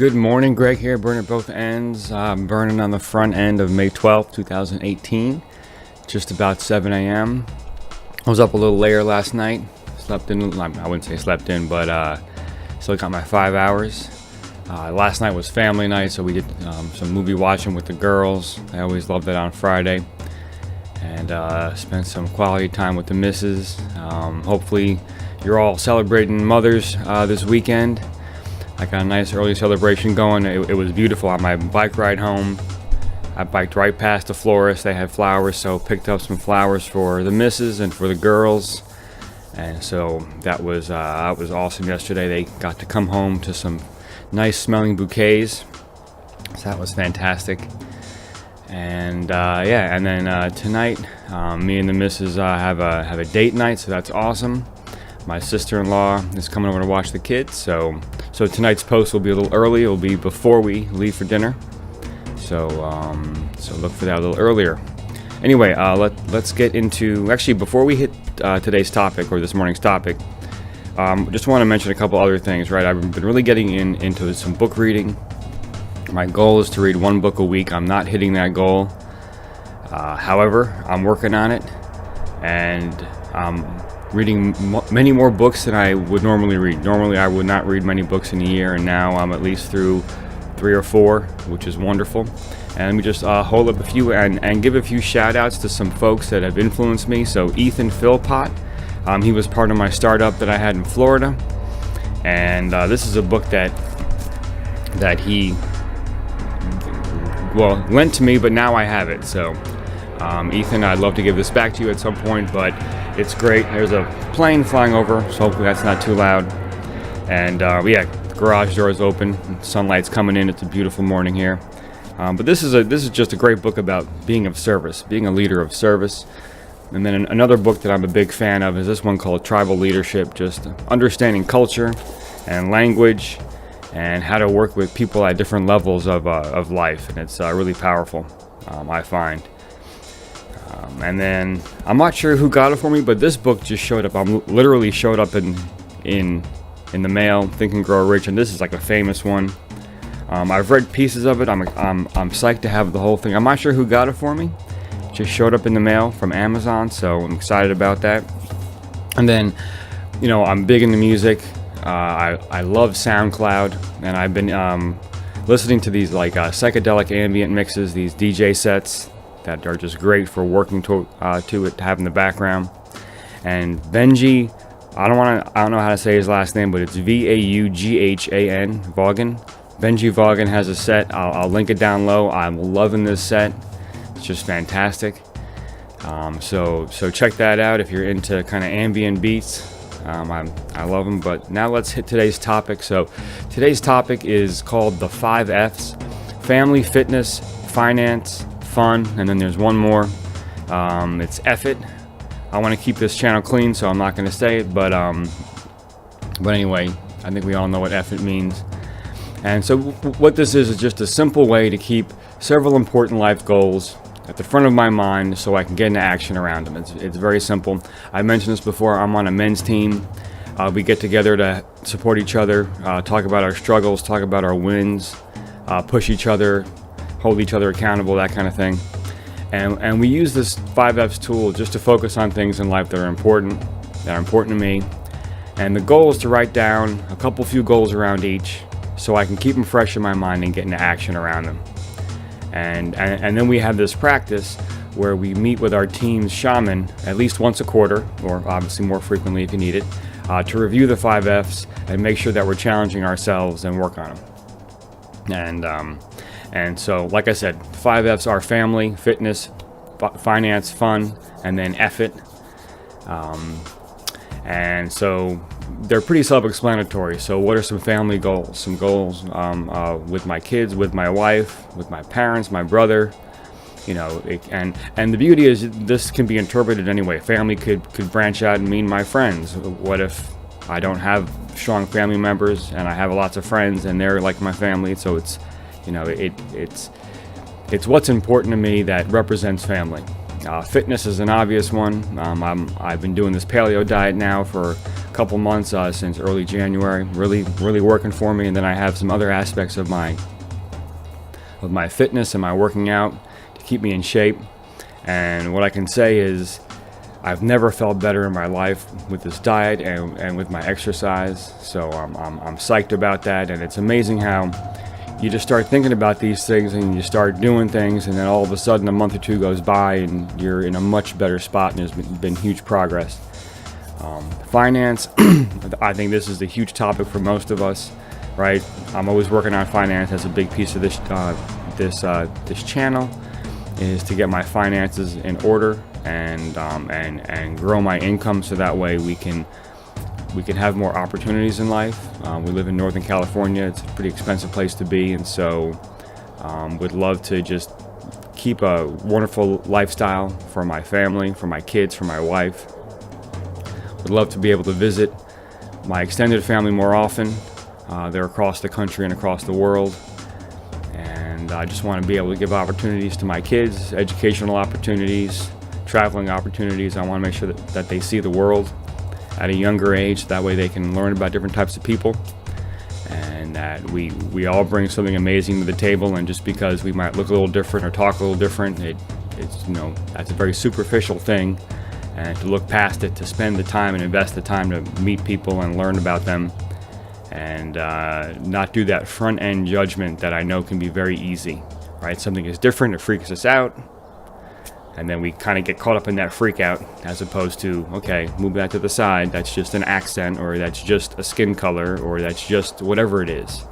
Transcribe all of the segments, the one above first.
Good morning, Greg here, burning at both ends. I'm burning on the front end of May 12th, 2018, just about 7 a.m. I was up a little later last night, slept in, I wouldn't say slept in, but still got my 5 hours. Last night was family night, so we did some movie watching with the girls. I always love that on Friday. And spent some quality time with the missus. Hopefully you're all celebrating mothers this weekend. I got a nice early celebration going. It was beautiful. On my bike ride home, I biked right past the florist. They had flowers, so picked up some flowers for the missus and for the girls. And so that was awesome yesterday. They got to come home to some nice smelling bouquets. So that was fantastic. And and then tonight, me and the missus have a date night, so that's awesome. My sister-in-law is coming over to watch the kids, so tonight's post will be a little early. It will be before we leave for dinner, so look for that a little earlier. Anyway, let's get into, actually before we hit today's topic, or this morning's topic, just want to mention a couple other things. Right, I've been really getting into some book reading. My goal is to read one book a week. I'm not hitting that goal. However, I'm working on it, and reading many more books than I would normally read. Normally, I would not read many books in a year, and now I'm at least through 3 or 4, which is wonderful. And let me just hold up a few and give a few shout-outs to some folks that have influenced me. So Ethan Philpott, he was part of my startup that I had in Florida, and this is a book that he lent to me, but now I have it. So Ethan, I'd love to give this back to you at some point, but it's great. There's a plane flying over, so hopefully that's not too loud. And the garage door is open, sunlight's coming in. It's a beautiful morning here. But this is just a great book about being of service, being a leader of service. And then another book that I'm a big fan of is this one called Tribal Leadership, just understanding culture and language and how to work with people at different levels of life. And it's really powerful, I find. And then I'm not sure who got it for me, but this book just showed up. Literally showed up in the mail. Think and Grow Rich, and this is like a famous one. I've read pieces of it. I'm psyched to have the whole thing. I'm not sure who got it for me. It just showed up in the mail from Amazon, so I'm excited about that. And then, I'm big into music. I love SoundCloud, and I've been listening to these like psychedelic ambient mixes, these DJ sets that are just great for working to it, to have in the background. And Benji, I don't know how to say his last name, but it's Vaughan, Vaughan. Benji Vaughan has a set. I'll link it down low. I'm loving this set. It's just fantastic. So check that out if you're into kind of ambient beats. I love them. But now let's hit today's topic. So today's topic is called the 5 F's: family, fitness, finance, fun, and then there's one more. It's F it. I want to keep this channel clean, so I'm not going to say it, but anyway, I think we all know what F it means. And so what this is just a simple way to keep several important life goals at the front of my mind so I can get into action around them. It's very simple. I mentioned this before. I'm on a men's team. We get together to support each other, talk about our struggles, talk about our wins, push each other, hold each other accountable, that kind of thing. And we use this 5 F's tool just to focus on things in life that are important to me. And the goal is to write down a few goals around each so I can keep them fresh in my mind and get into action around them. And then we have this practice where we meet with our team's shaman at least once a quarter, or obviously more frequently if you need it, to review the 5 F's and make sure that we're challenging ourselves and work on them. And so, like I said, 5 F's are family, fitness, finance, fun, and then F it. And so they're pretty self-explanatory. So what are some family goals? Some goals with my kids, with my wife, with my parents, my brother. And the beauty is this can be interpreted anyway. Family could branch out and mean my friends. What if I don't have strong family members and I have lots of friends and they're like my family? So it's what's important to me that represents family. Fitness is an obvious one. I've been doing this paleo diet now for a couple months, since early January. Really working for me. And then I have some other aspects of my fitness and my working out to keep me in shape. And what I can say is I've never felt better in my life with this diet and with my exercise. So I'm psyched about that. And it's amazing how you just start thinking about these things and you start doing things, and then all of a sudden a month or two goes by and you're in a much better spot, and there's been huge progress. Finance, I think this is a huge topic for most of us, right? I'm always working on finance. That's a big piece of this channel, is to get my finances in order and grow my income, so that way we can have more opportunities in life. We live in Northern California. It's a pretty expensive place to be, and so would love to just keep a wonderful lifestyle for my family, for my kids, for my wife. Would love to be able to visit my extended family more often. They're across the country and across the world, and I just want to be able to give opportunities to my kids, educational opportunities, traveling opportunities. I want to make sure that they see the world at a younger age. That way they can learn about different types of people, and that we all bring something amazing to the table. And just because we might look a little different or talk a little different, it's that's a very superficial thing. And to look past it, to spend the time and invest the time to meet people and learn about them, and not do that front end judgment that I know can be very easy, right? Something is different, it freaks us out, and then we kind of get caught up in that freak out, as opposed to, okay, move that to the side. That's just an accent, or that's just a skin color, or that's just whatever it is.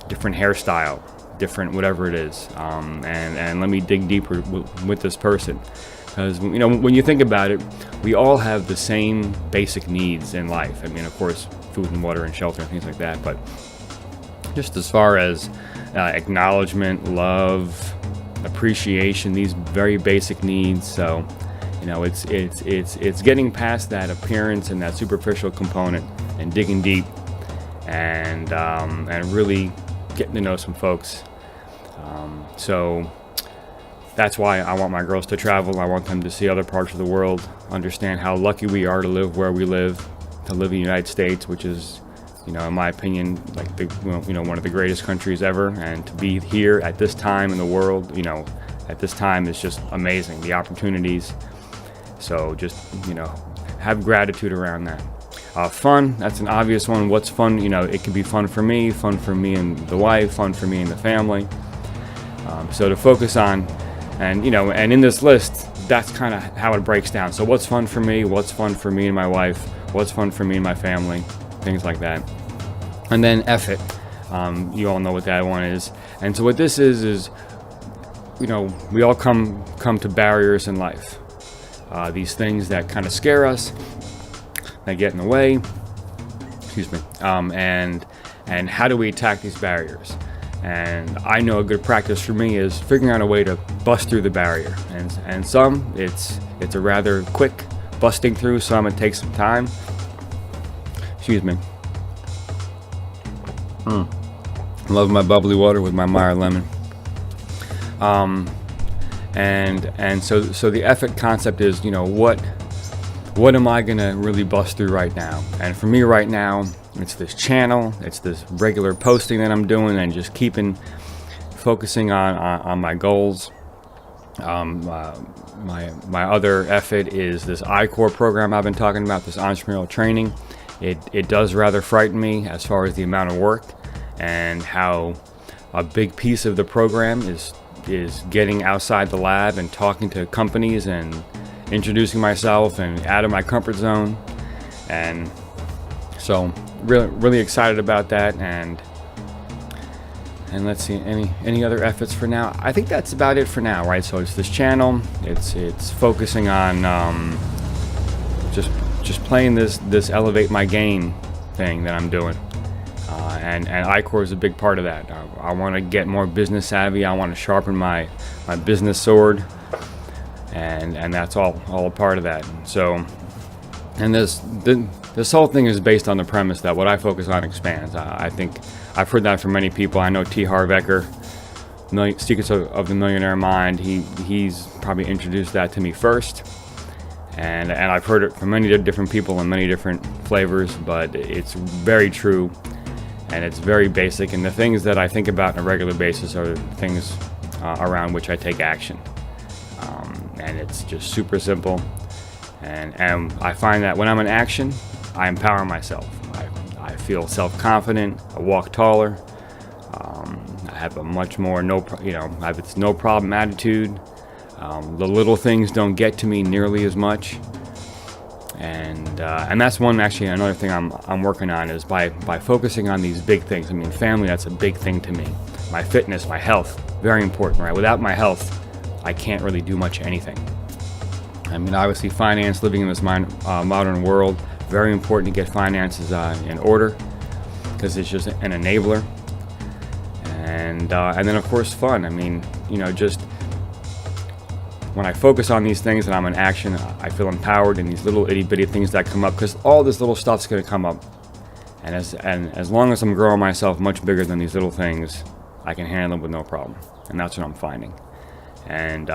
Different hairstyle, different whatever it is. And let me dig deeper with this person. Because, when you think about it, we all have the same basic needs in life. I mean, of course, food and water and shelter and things like that. But just as far as acknowledgement, love, appreciation, these very basic needs. So, it's getting past that appearance and that superficial component, and digging deep, and really getting to know some folks. So that's why I want my girls to travel. I want them to see other parts of the world, understand how lucky we are to live where we live, to live in the United States, which is, in my opinion, like one of the greatest countries ever. And to be here at this time in the world, at this time is just amazing, the opportunities. So just, have gratitude around that. Fun, that's an obvious one. What's fun? It can be fun for me and the wife, fun for me and the family. So to focus on, and in this list, that's kind of how it breaks down. So what's fun for me? What's fun for me and my wife? What's fun for me and my family? Things like that. And then F it. You all know what that one is. And so what this is, we all come to barriers in life. These things that kind of scare us, that get in the way. Excuse me. And how do we attack these barriers? And I know a good practice for me is figuring out a way to bust through the barrier. And some, it's a rather quick busting through. Some, it takes some time. Excuse me. Love my bubbly water with my Meyer lemon. And so the effort concept is, what am I gonna really bust through right now? And for me right now, it's this channel, it's this regular posting that I'm doing, and just focusing on my goals. My other effort is this I-Core program I've been talking about, this entrepreneurial training. It does rather frighten me as far as the amount of work, and how a big piece of the program is getting outside the lab and talking to companies and introducing myself and out of my comfort zone. And so really excited about that. And let's see, any other efforts for now? I think that's about it for now, right? So it's this channel, it's focusing on just playing this elevate my game thing that I'm doing. And I-Core is a big part of that. I want to get more business savvy. I want to sharpen my business sword, and that's all a part of that. So, and this whole thing is based on the premise that what I focus on expands. I think I've heard that from many people. I know T. Harv Eker, Secrets of the Millionaire Mind. He's probably introduced that to me first, and I've heard it from many different people in many different flavors, but it's very true, and it's very basic. And the things that I think about on a regular basis are things around which I take action, and it's just super simple. And I find that when I'm in action, I empower myself. I feel self-confident. I walk taller. I have a much more I have this no problem attitude. The little things don't get to me nearly as much, and that's another thing I'm working on is by focusing on these big things. I mean, family, that's a big thing to me. My fitness, my health, very important, right? Without my health, I can't really do much anything. I mean, obviously, finance, living in this modern world, very important to get finances in order because it's just an enabler. And then, of course, fun. I mean, just when I focus on these things and I'm in action, I feel empowered, and these little itty-bitty things that come up, because all this little stuff's going to come up. And as long as I'm growing myself much bigger than these little things, I can handle them with no problem. And that's what I'm finding. And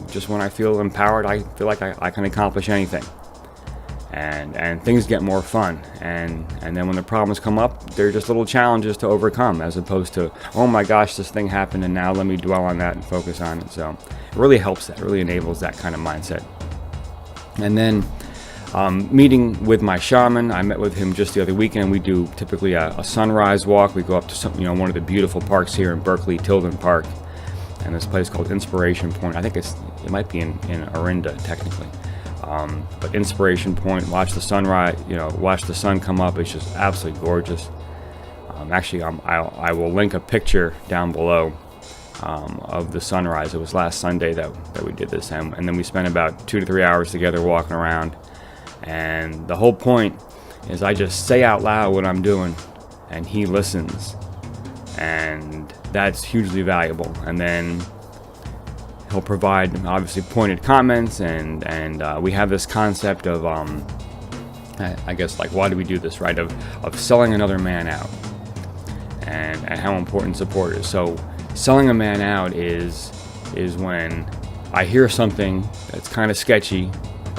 just when I feel empowered, I feel like I can accomplish anything. And things get more fun. And then when the problems come up, they're just little challenges to overcome, as opposed to, oh my gosh, this thing happened and now let me dwell on that and focus on it. So it really helps that, really enables that kind of mindset. And then meeting with my shaman, I met with him just the other weekend. We do typically a sunrise walk. We go up to one of the beautiful parks here in Berkeley, Tilden Park, and this place called Inspiration Point. I think it might be in Orinda technically. But Inspiration Point, watch the sunrise, watch the sun come up. It's just absolutely gorgeous. I will link a picture down below of the sunrise. It was last Sunday that we did this, and then we spent about 2 to 3 hours together walking around. And the whole point is I just say out loud what I'm doing, and he listens, and that's hugely valuable. And then he'll provide obviously pointed comments, and we have this concept of I guess, like, why do we do this, right? Of selling another man out, and how important support is. So selling a man out is when I hear something that's kind of sketchy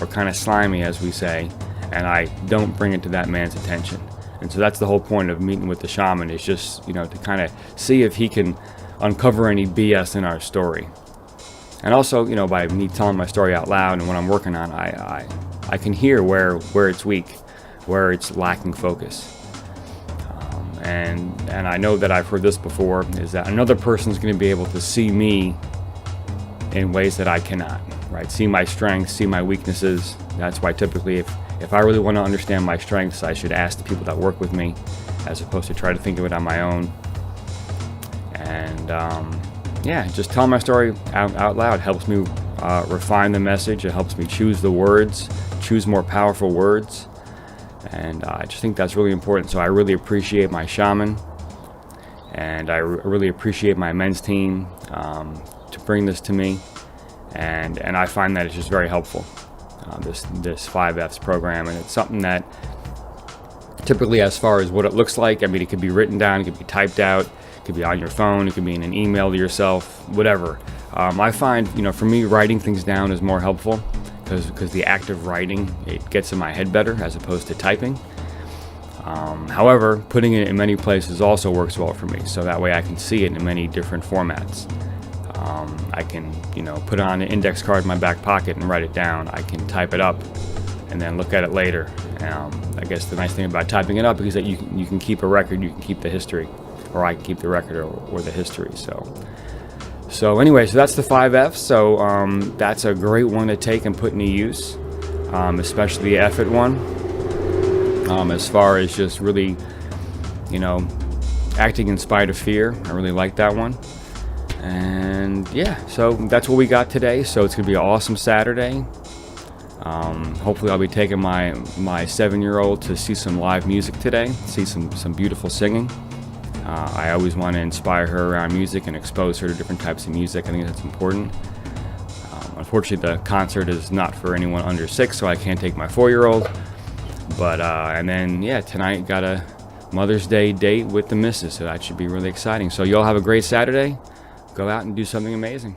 or kind of slimy, as we say, and I don't bring it to that man's attention. And so that's the whole point of meeting with the shaman, is just to kind of see if he can uncover any BS in our story. And also, by me telling my story out loud and what I'm working on, I can hear where it's weak, where it's lacking focus. And I know that I've heard this before, is that another person's going to be able to see me in ways that I cannot, right? See my strengths, see my weaknesses. That's why typically if I really want to understand my strengths, I should ask the people that work with me, as opposed to try to think of it on my own. And just tell my story out loud helps me refine the message. It helps me choose the words, choose more powerful words. And I just think that's really important. So I really appreciate my shaman, and I really appreciate my men's team to bring this to me. And I find that it's just very helpful, this 5Fs program. And it's something that typically, as far as what it looks like, I mean, it could be written down, it could be typed out, it could be on your phone, it could be in an email to yourself, whatever. I find, for me, writing things down is more helpful, because the act of writing, it gets in my head better as opposed to typing. However, putting it in many places also works well for me, so that way I can see it in many different formats. I can, put it on an index card in my back pocket and write it down. I can type it up and then look at it later. I guess the nice thing about typing it up is that you can keep a record, you can keep the history, or I can keep the record or the history. So anyway, so that's the 5Fs. So that's a great one to take and put into use, especially the effort one. As far as just really, acting in spite of fear, I really like that one. And so that's what we got today. So it's gonna be an awesome Saturday. Hopefully I'll be taking my 7-year-old to see some live music today, see some beautiful singing. I always want to inspire her around music and expose her to different types of music. I think that's important. Unfortunately, the concert is not for anyone under 6, so I can't take my 4-year-old. But and then tonight got a Mother's Day date with the missus, so that should be really exciting. So y'all have a great Saturday. go out and do something amazing.